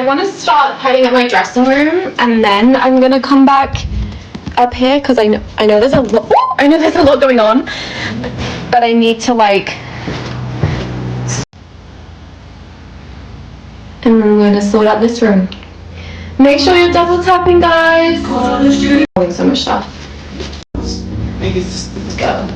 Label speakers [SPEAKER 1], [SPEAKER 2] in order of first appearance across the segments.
[SPEAKER 1] want to start tidying up my dressing room, and then I'm gonna come back up here because I know there's a lot. I know there's a lot going on, but I need to like. And I'm gonna sort out this room. Make sure you're double tapping, guys. Doing so much stuff. Let's go.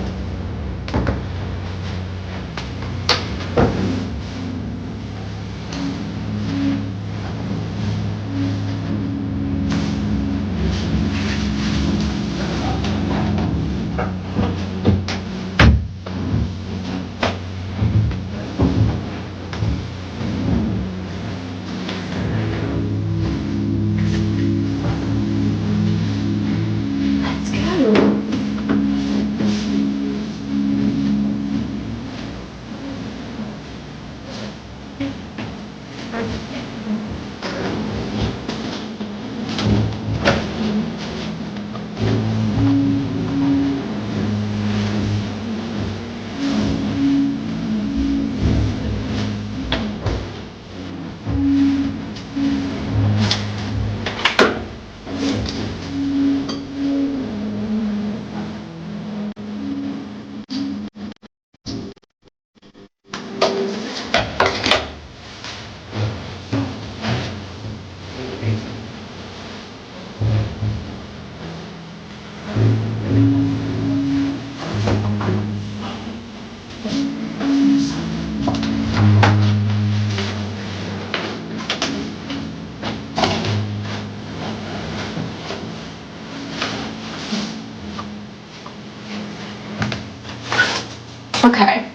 [SPEAKER 1] Okay,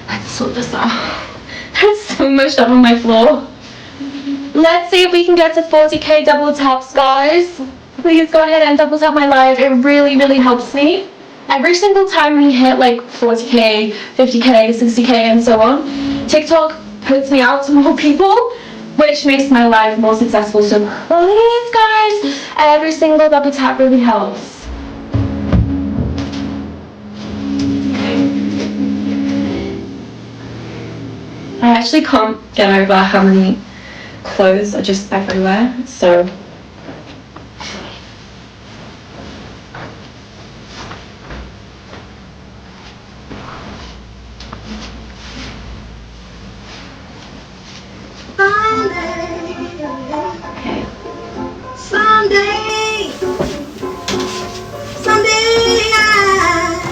[SPEAKER 1] let's sort this out. There's so much stuff on my floor. Let's see if we can get to 40k double taps, guys. Please go ahead and double tap my live. It really, really helps me. Every single time we hit like 40k, 50k, 60k, and so on, TikTok puts me out to more people, which makes my life more successful. So please, guys, every single double tap really helps. I actually can't get over how many clothes are just everywhere, so. Okay.